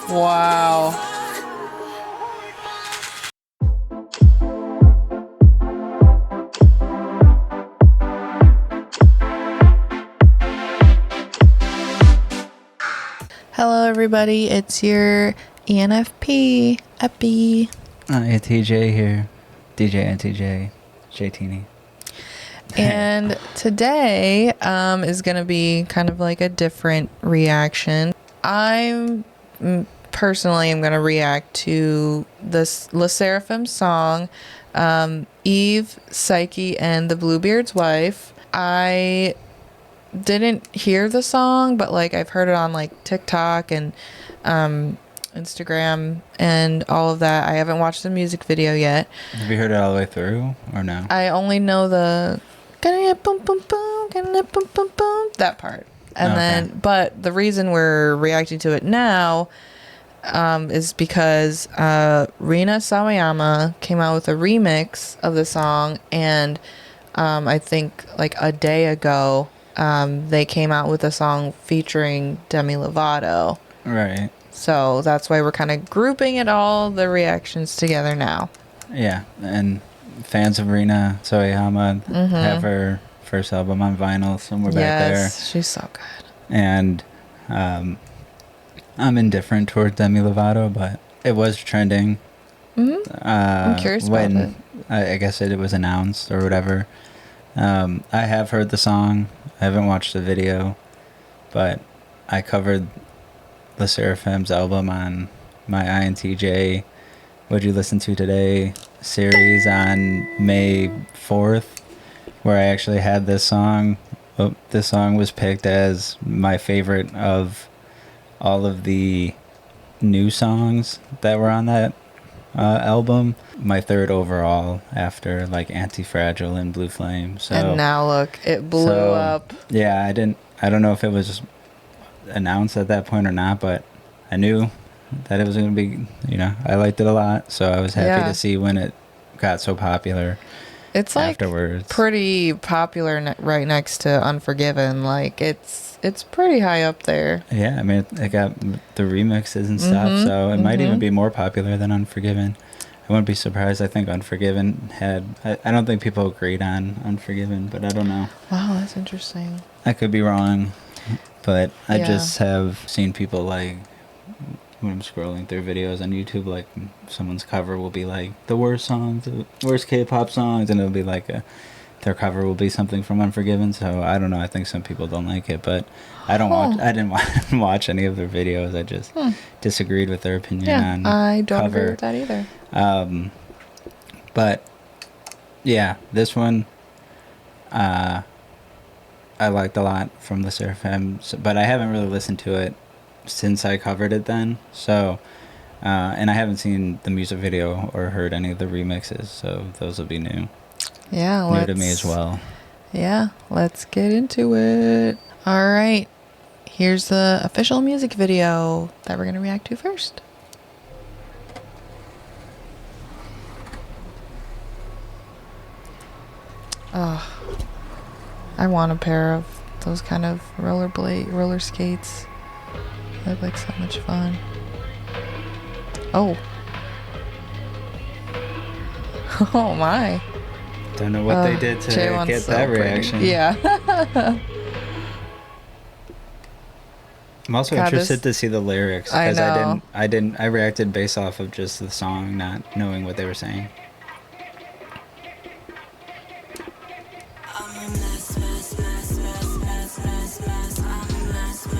Wow. Hello everybody, it's your ENFP, Epi. TJ here. DJ NTJ, JTini. And today is going to be kind of like a different reaction. I'm personally am going to react to this SSERAFIM song, Eve, Psyche, and the Bluebeard's Wife. I didn't hear the song, but like I've heard it on like TikTok and Instagram and all of that. I haven't watched the music video yet. Have you heard it all the way through or no? I only know the boom boom boom, boom boom boom, that part. And then, but the reason we're reacting to it now is because Rina Sawayama came out with a remix of the song, and I think like a day ago they came out with a song featuring Demi Lovato. Right. So that's why we're kind of grouping it all, the reactions together now. Yeah, and fans of Rina Sawayama have her first album on vinyl somewhere back there. Yes, she's so good. And I'm indifferent toward Demi Lovato, but it was trending. I'm curious about it. I guess it was announced or whatever. I have heard the song. I haven't watched the video, but I covered the SSERAFIM's album on my INTJ What'd You Listen to Today series on May 4th, where I actually had this song. This song was picked as my favorite of all of the new songs that were on that album. My third overall after like Anti-Fragile and Blue Flame. So, and now look, it blew up. Yeah, I don't know if it was announced at that point or not, but I knew that it was going to be, I liked it a lot. So I was happy to see when it got so popular. It's like afterwards. Pretty popular right next to Unforgiven. Like it's pretty high up there. Yeah, I mean it got the remixes and stuff, so it might even be more popular than Unforgiven. I wouldn't be surprised. I think Unforgiven had. I don't think people agreed on Unforgiven, but I don't know. Wow, that's interesting. I could be wrong, but I just have seen people like, when I'm scrolling through videos on YouTube, like someone's cover will be like the worst songs, the worst K-pop songs, and it'll be like their cover will be something from Unforgiven. So I don't know. I think some people don't like it, but I didn't watch any of their videos. I just disagreed with their opinion on I don't cover. agree with that either. But yeah, this one I liked a lot from the SSERAFIM, but I haven't really listened to it since I covered it then. So and I haven't seen the music video or heard any of the remixes, so those will be new. Yeah, new to me as well. Yeah, let's get into it. All right, here's the official music video that we're gonna react to first. Oh, I want a pair of those kind of roller skates. They look like so much fun. Oh. Oh my. Don't know what they did to get that reaction. Yeah. I'm also interested to see the lyrics, I because know. I reacted based off of just the song, not knowing what they were saying.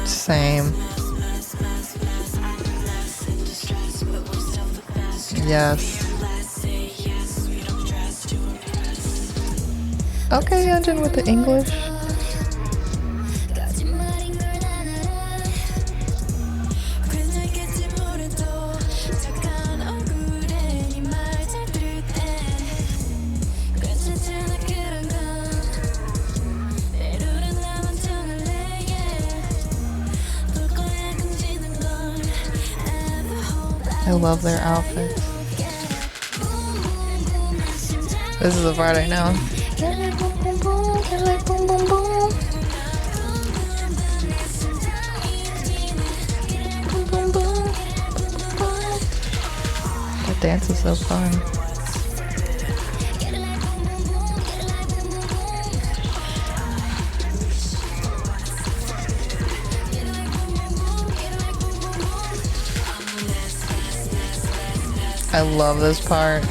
Same. Yes. Okay, Yunjin with the English. I love their outfits. This is the part I know. dance is so fun. I love this part.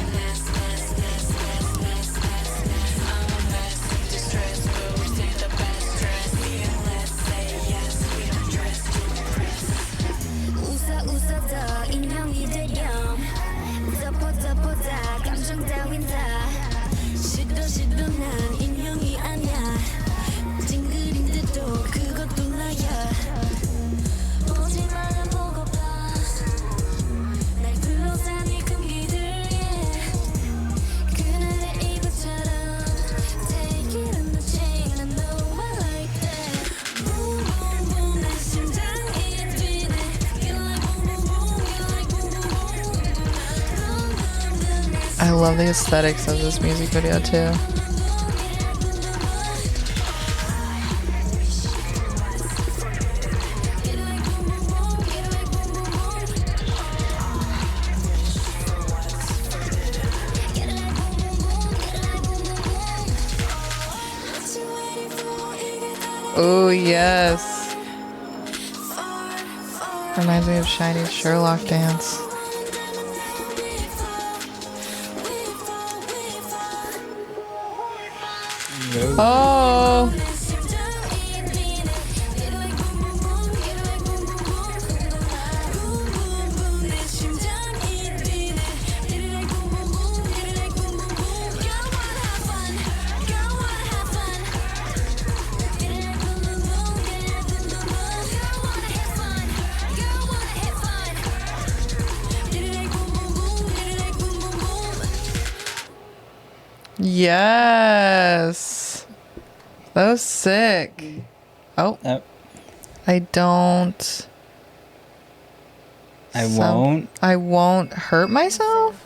I love the aesthetics of this music video too. Oh yes. Reminds me of Shiny's Sherlock dance. Oh. Yes. That was sick. Oh. I won't hurt myself?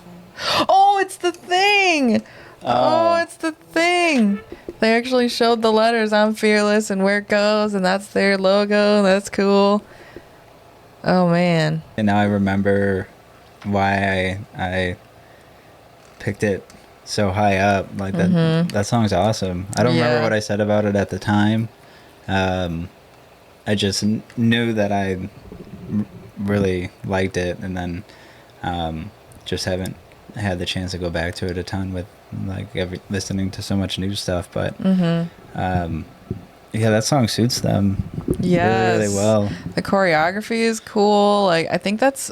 Oh, it's the thing. Oh, it's the thing. They actually showed the letters, I'm fearless, and where it goes, and that's their logo. That's cool. Oh, man. And now I remember why I picked it so high up. Like that song's awesome. I don't remember what I said about it at the time. I just knew that I really liked it, and then just haven't had the chance to go back to it a ton with like listening to so much new stuff. But yeah, that song suits them really, really well. The choreography is cool. Like I think that's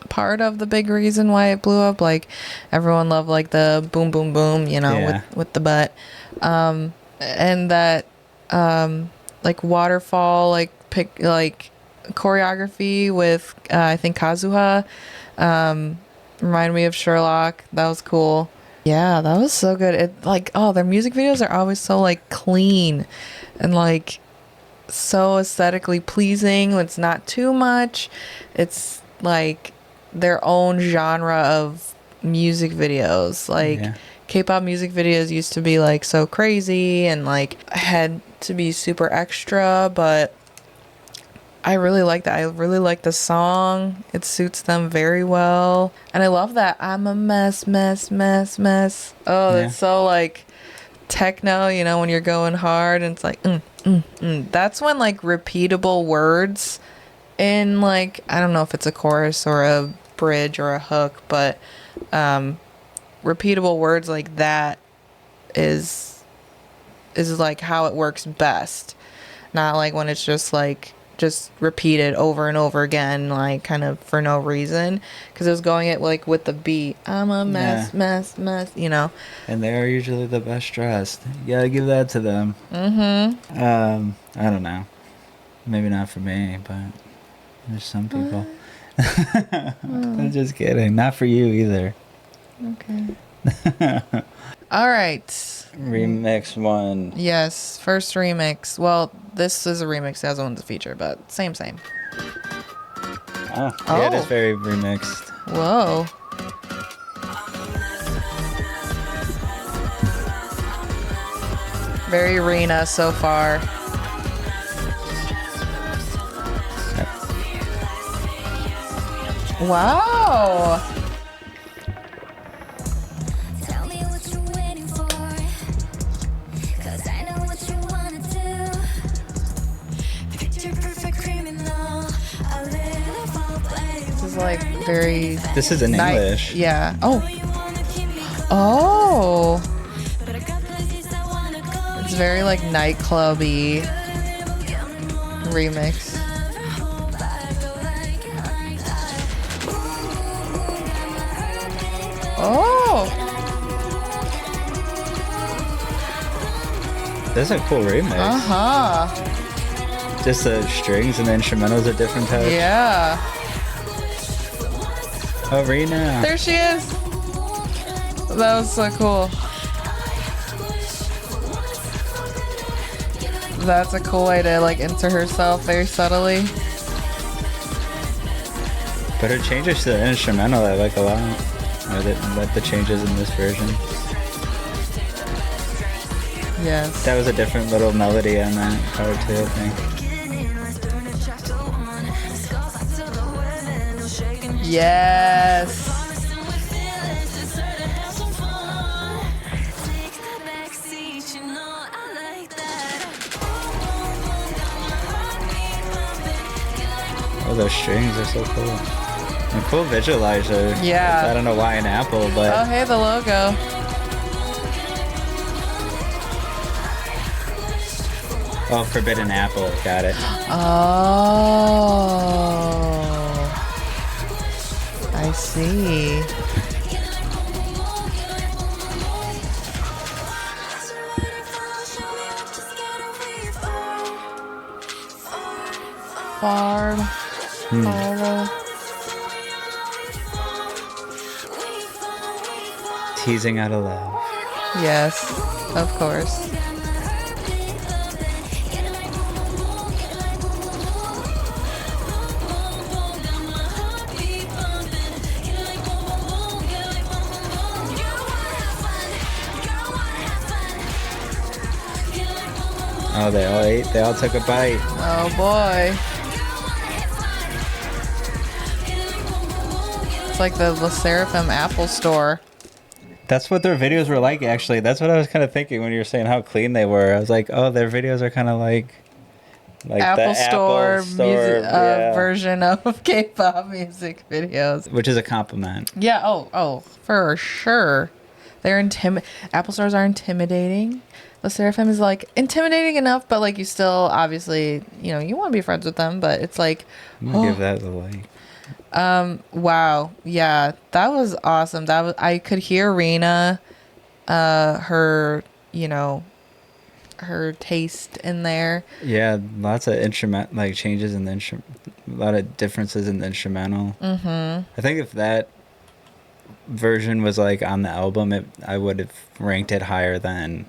part of the big reason why it blew up. Like everyone loved like the boom boom boom, you know, with the butt, and that like waterfall like choreography with I think Kazuha reminded me of Sherlock. That was cool. Yeah, that was so good. It like, oh, their music videos are always so like clean and like so aesthetically pleasing. It's not too much. It's like their own genre of music videos. Like K-pop music videos used to be like so crazy and like had to be super extra, but I really like that. I really like the song. It suits them very well. And I love that I'm a mess. Oh, that's so like techno, you know, when you're going hard and it's like That's when like repeatable words in like, I don't know if it's a chorus or a bridge or a hook, but repeatable words like that is like how it works best. Not like when it's just repeated over and over again, like kind of for no reason, because it was going it like with the beat. I'm a mess, you know. And they are usually the best dressed. You gotta give that to them. I don't know. Maybe not for me, but there's some people. I'm just kidding. Not for you either. Okay. All right. Remix one. Yes, first remix. Well, this is a remix. The other one's a feature, but same. Oh, yeah, it is very remixed. Whoa. Very Rina so far. Wow. Tell me what you're waiting for, 'cause I know what you wanna do. Picture perfect criminal, a little foreplay. This is like very This is in night. English. Yeah. Oh. You wanna keep me close, Oh. but I got places I wanna go. It's very like nightclubby remix. Oh. This is a cool remix. Uh-huh. Just the strings and the instrumentals are different touch. Yeah. Oh, Rina. There she is. That was so cool. That's a cool way to like insert herself very subtly. But her changes to the instrumental I like a lot. Or the changes in this version. Yes. That was a different little melody on that part too, I think. Yes. Oh, those strings are so cool. And cool visualizer. Yeah. I don't know why an apple, but Oh, hey, the logo. oh, Forbidden Apple. Got it. Oh. I see. Far. Far. Teasing out of love. Yes, of course. Oh, they all ate. They all took a bite. Oh boy. It's like the SSERAFIM Apple store. That's what their videos were like, actually. That's what I was kind of thinking when you were saying how clean they were. I was like, oh, their videos are kind of like Apple the store, Apple store music, yeah. version of K-pop music videos. Which is a compliment. Yeah. Oh, for sure. They're Apple stores are intimidating. The SSERAFIM is like intimidating enough, but like you still obviously you want to be friends with them, but it's like I'm gonna give that a like. Wow. Yeah, that was awesome. I could hear Rina, her taste in there. Yeah, lots of instrument changes in the instrument, a lot of differences in the instrumental. Mm-hmm. I think if that version was like on the album, I would have ranked it higher than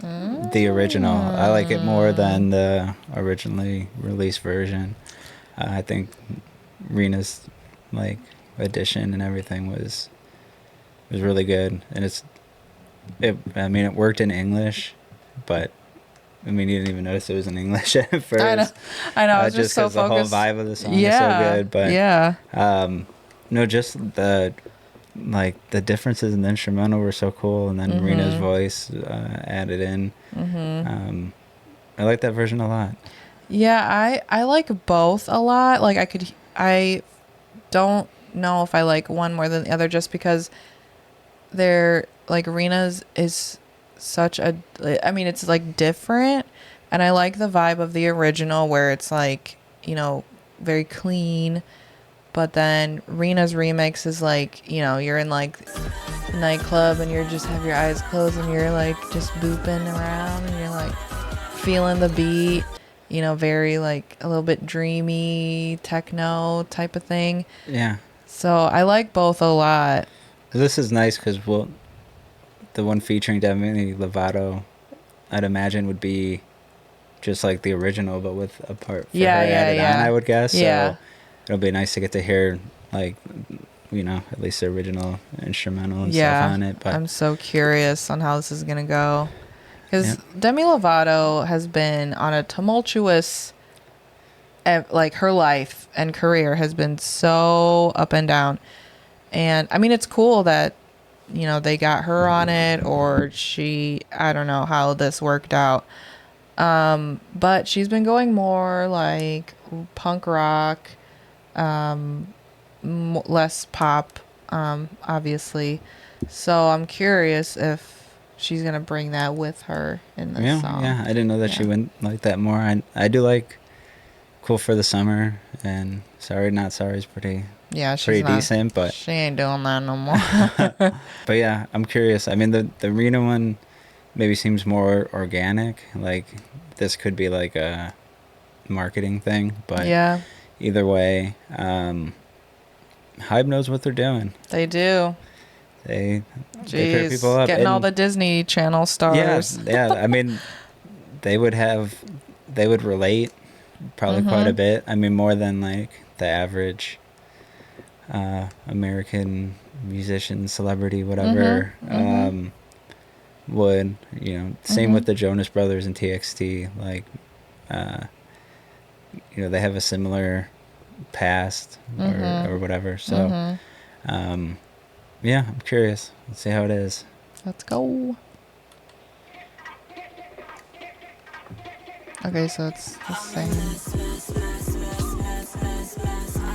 the original. I like it more than the originally released version. I think Rina's addition and everything was really good, and it worked in English, but you didn't even notice it was in English at first. I know. I was just so because the whole focused. vibe of the song is so good. But yeah. No, just the differences in the instrumental were so cool, and then Rina's voice added in. Mm-hmm. I like that version a lot. Yeah, I like both a lot. I don't know if I like one more than the other, just because they're Rina's is such a it's different, and I like the vibe of the original where it's very clean, but then Rina's remix is you're in a nightclub and you're just have your eyes closed and you're just booping around and you're feeling the beat, very a little bit dreamy techno type of thing. Yeah. So I like both a lot. This is nice because the one featuring Demi, Lovato, I'd imagine would be just like the original, but with a part for her added on, I would guess. Yeah. So it'll be nice to get to hear at least the original instrumental and stuff on it. But I'm so curious on how this is gonna go, because Demi Lovato has been on a tumultuous, her life and career has been so up and down. And I mean, it's cool that, you know, they got her on it, or I don't know how this worked out. But she's been going more like punk rock, less pop, obviously. So I'm curious if she's gonna bring that with her in this song. Yeah, I didn't know that she went like that more. I do like Cool for the Summer, and Sorry Not Sorry is pretty decent, but she ain't doing that no more. but yeah, I'm curious. I mean, the Rina one maybe seems more organic. Like this could be like a marketing thing, but yeah, either way, Hybe knows what they're doing. they do. They pair people up. Getting all the Disney Channel stars. Yeah. I mean, they would relate probably quite a bit. I mean, more than like the average American musician, celebrity, whatever would. You know, same with the Jonas Brothers and TXT. Like, you know, they have a similar past or whatever. So, yeah, I'm curious. Let's see how it is. Let's go. Okay, so it's the same.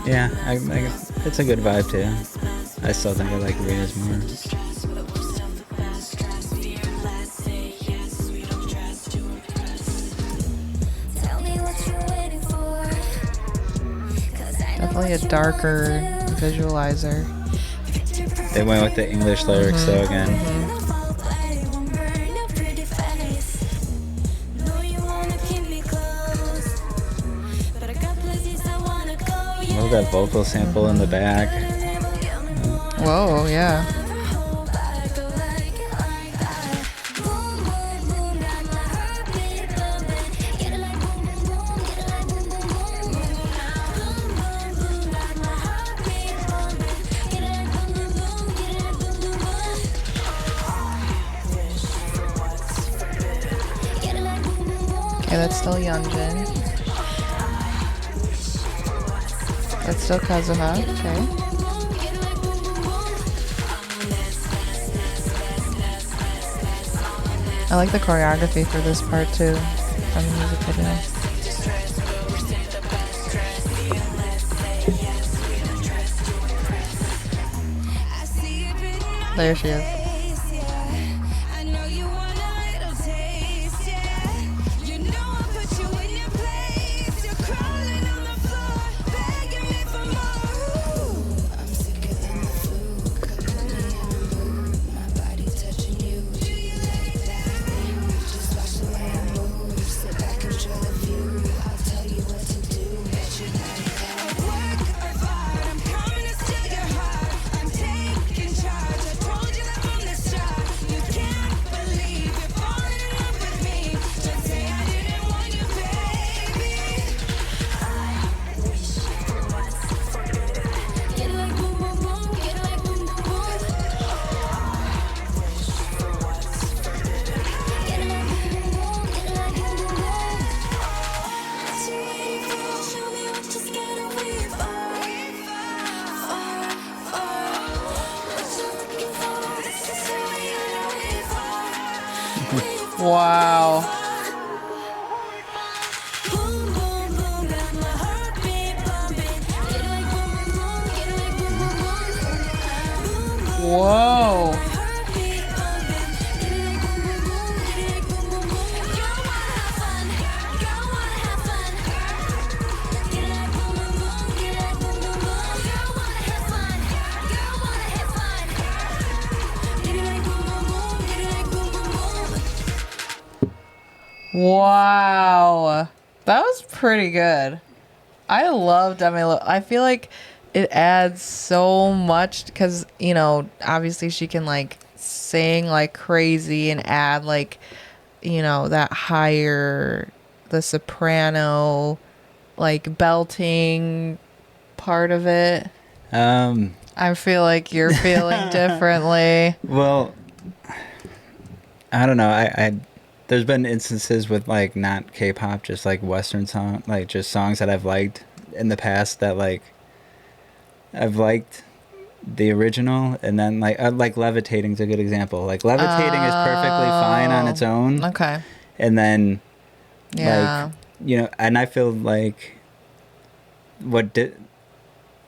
Yeah, it's a good vibe too. I still think I like Rina's more. Definitely a darker visualizer. They went with the English lyrics though again. Love that vocal sample in the back. Whoa, yeah. Okay, that's still Yeonjun. That's still Kazuha. Okay. I like the choreography for this part too, from the music video. There she is. Wow. Whoa. Wow. That was pretty good. I love Demi. I feel like it adds so much because, you know, obviously she can like sing like crazy and add like, you know, that higher, the soprano, like belting part of it. I feel like you're feeling differently. Well, I don't know. I there's been instances with like not K-pop, just like Western song, like just songs that I've liked in the past that like I've liked the original, and then like Levitating is a good example. Like Levitating is perfectly fine on its own, Okay. and then Yeah. like and I feel like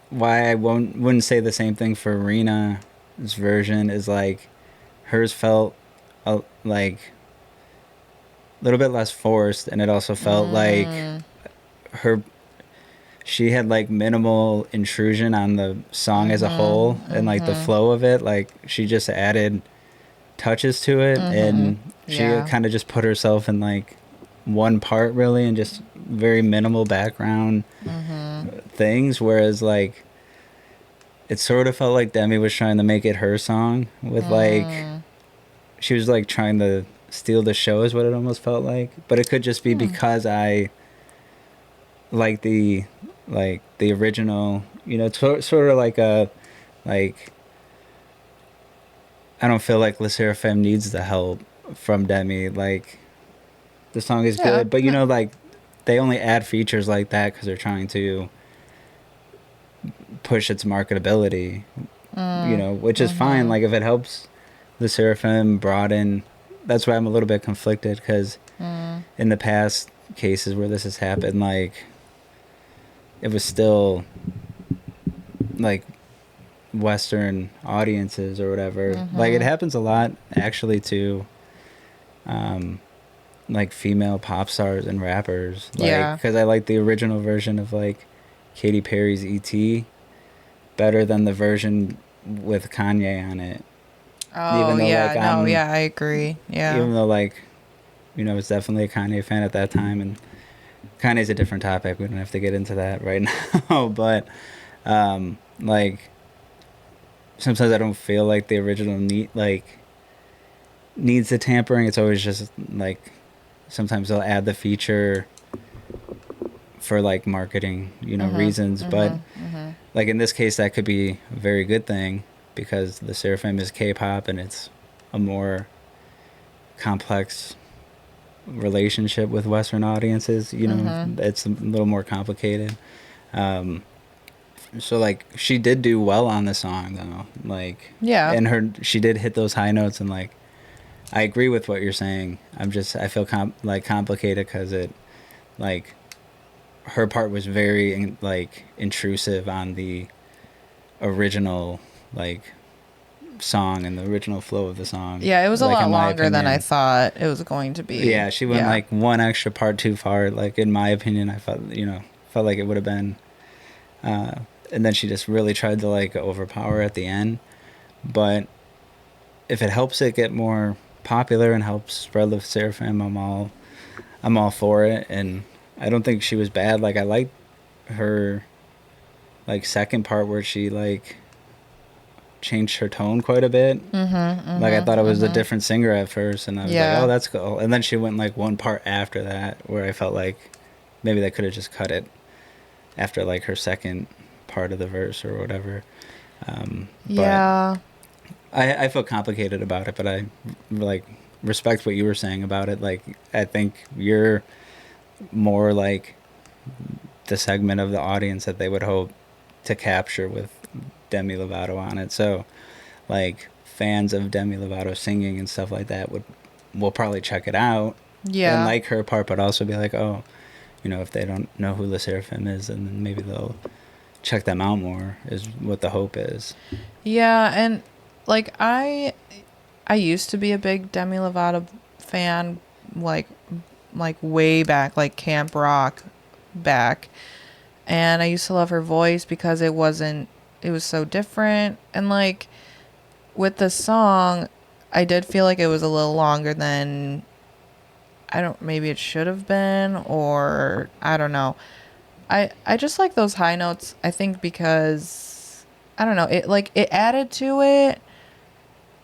why I wouldn't say the same thing for Rina's version is like hers felt like a little bit less forced, and it also felt like her she had like minimal intrusion on the song as a whole, and like the flow of it, like she just added touches to it, and she Yeah. kind of just put herself in like one part really, and just very minimal background things, whereas like it sort of felt like Demi was trying to make it her song with like she was like trying to steal the show is what it almost felt like, but it could just be because I like the original, sort of like a like I don't feel like SSERAFIM needs the help from Demi. Like the song is good, but like they only add features like that because they're trying to push its marketability, which is fine. Like if it helps SSERAFIM broaden, that's why I'm a little bit conflicted, because in the past cases where this has happened, like it was still like Western audiences or whatever. Like it happens a lot actually to like female pop stars and rappers, like because I like the original version of like Katy Perry's E.T. better than the version with Kanye on it. Oh, even though, yeah. like, No, yeah, I agree. Yeah. even though like I was definitely a Kanye fan at that time, and Kanye's a different topic, we don't have to get into that right now. But like sometimes I don't feel like the original needs the tampering. It's always just like sometimes they'll add the feature for like marketing reasons, but like in this case that could be a very good thing, because the SSERAFIM is K-pop and it's a more complex relationship with Western audiences. It's a little more complicated. So like she did do well on the song though, like and she did hit those high notes, and like I agree with what you're saying. I feel complicated because it like her part was very like intrusive on the original like song and the original flow of the song. Yeah, it was a like, lot in my longer than I opinion. thought it was going to be. Yeah, she went like one extra part too far. Like in my opinion, I felt like it would have been. And then she just really tried to like overpower at the end. But if it helps it get more popular and helps spread the SSERAFIM, I'm all for it. And I don't think she was bad. Like I liked her like second part where she like changed her tone quite a bit. Like I thought it was a different singer at first, and I was like, oh, that's cool. And then she went like one part after that where I felt like maybe they could have just cut it after like her second part of the verse or whatever. But I feel complicated about it, but I like respect what you were saying about it. Like I think you're more like the segment of the audience that they would hope to capture with Demi Lovato on it. So like fans of Demi Lovato singing and stuff like that will probably check it out and like her part, but also be like, oh, if they don't know who SSERAFIM is, and then maybe they'll check them out more, is what the hope is. Yeah, and like I used to be a big Demi Lovato fan, like way back, like Camp Rock back, and I used to love her voice because it was so different. And like with the song, I did feel like it was a little longer than maybe it should have been, or I don't know. I just like those high notes, I think, because I don't know, it added to it,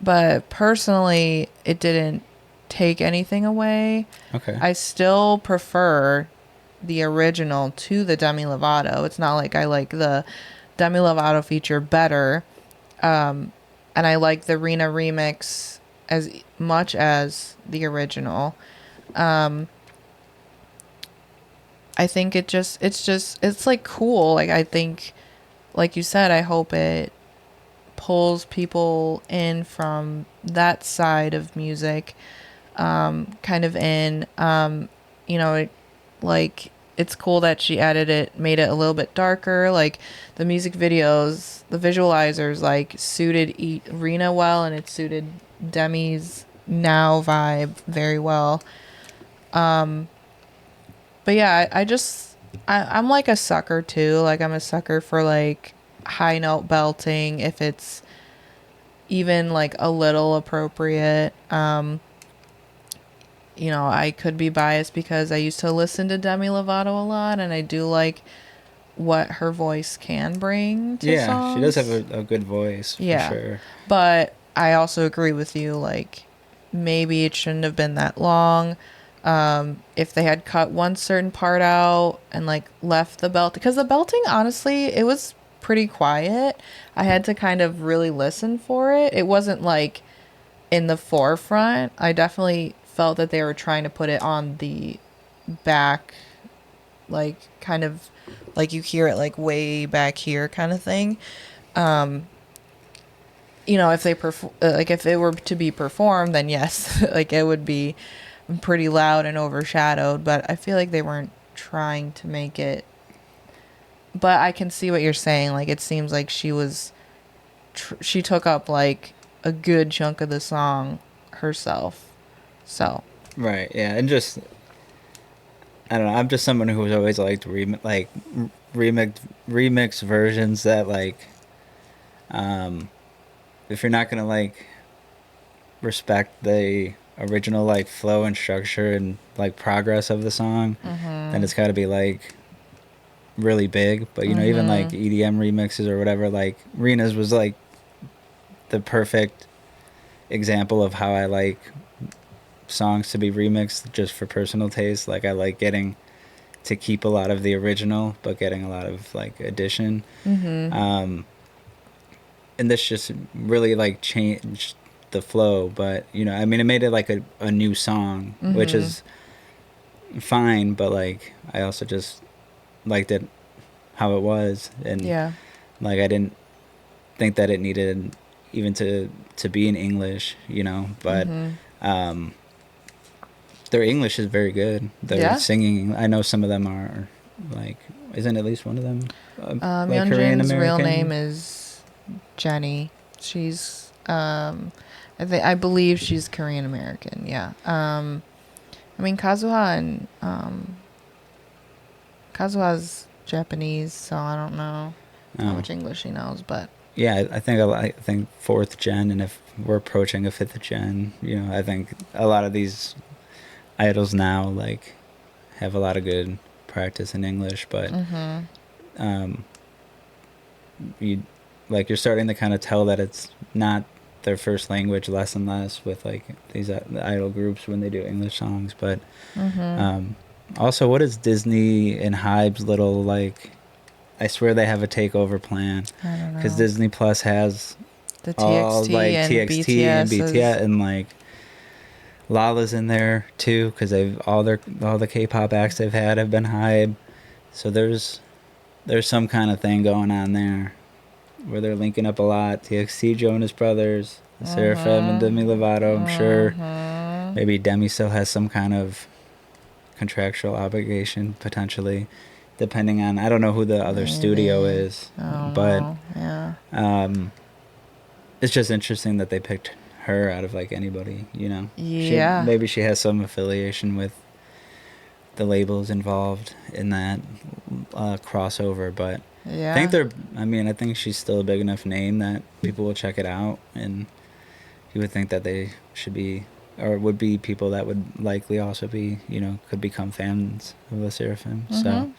but personally it didn't take anything away. Okay. I still prefer the original to the Demi Lovato. It's not like I like the Demi Lovato feature better. And I like the Rina remix as much as the original. I think it's like cool. Like I think, like you said, I hope it pulls people in from that side of music, kind of in, you know, like, it's cool that she made it a little bit darker. Like, the music videos, the visualizers, like, suited Rina well, and it suited Demi's now vibe very well. But yeah, I'm like a sucker too. Like, I'm a sucker for like high note belting if it's even like a little appropriate. You know, I could be biased because I used to listen to Demi Lovato a lot, and I do like what her voice can bring to songs. She does have a good voice, for sure. But I also agree with you, like, maybe it shouldn't have been that long. If they had cut one certain part out and like left the belt, because the belting, honestly, it was pretty quiet. I had to kind of really listen for it. It wasn't like in the forefront. I definitely felt that they were trying to put it on the back, like, kind of like you hear it like way back here kind of thing. You know, if they like, if it were to be performed, then yes, like, it would be pretty loud and overshadowed, but I feel like they weren't trying to make it. But I can see what you're saying. Like, it seems like she took up like a good chunk of the song herself. So Right, yeah, and just, I don't know, I'm just someone who's always liked remix versions that, like, if you're not gonna like respect the original like flow and structure and like progress of the song, then it's got to be like really big. But you know, even like EDM remixes or whatever, like Rina's was like the perfect example of how I like songs to be remixed just for personal taste. Like, I like getting to keep a lot of the original but getting a lot of like addition. And this just really like changed the flow. But you know, I mean, it made it like a new song, which is fine, but like I also just liked it how it was. And like, I didn't think that it needed even to be in English, you know. But their English is very good. They're singing. I know some of them are like, isn't at least one of them like Yeonjun's real name is Jenny. She's I believe she's Korean American. Yeah. I mean, Kazuha's Japanese, so I don't know how much English he knows, but yeah, I think fourth gen, and if we're approaching a fifth gen, you know, I think a lot of these idols now like have a lot of good practice in English, but you're starting to kind of tell that it's not their first language less and less with like these idol groups when they do English songs. But also, what is Disney and Hybe's little like, I swear they have a takeover plan, because Disney Plus has the all TXT like and TXT and BTS and like Lala's in there too, because they've all the K-pop acts they've had have been Hybe. So there's some kind of thing going on there where they're linking up a lot. TXT, Jonas Brothers, SSERAFIM, and Demi Lovato. I'm sure maybe Demi still has some kind of contractual obligation potentially, depending on, I don't know who the other studio is, but it's just interesting that they picked her out of like anybody, you know. Maybe she has some affiliation with the labels involved in that crossover, but I think she's still a big enough name that people will check it out, and you would think that they should be, or would be, people that would likely also be, you know, could become fans of the SSERAFIM. So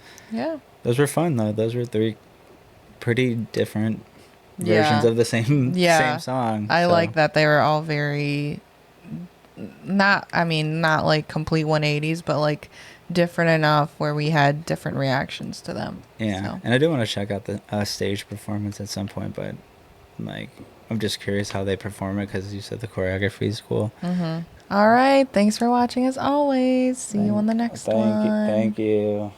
those were fun though. Those were three pretty different versions of the same song. I like that they were all very not like complete 180s, but like different enough where we had different reactions to them. And I do want to check out the stage performance at some point, but like, I'm just curious how they perform it, because you said the choreography is cool. All right, thanks for watching as always. See you on the next one. Thank you.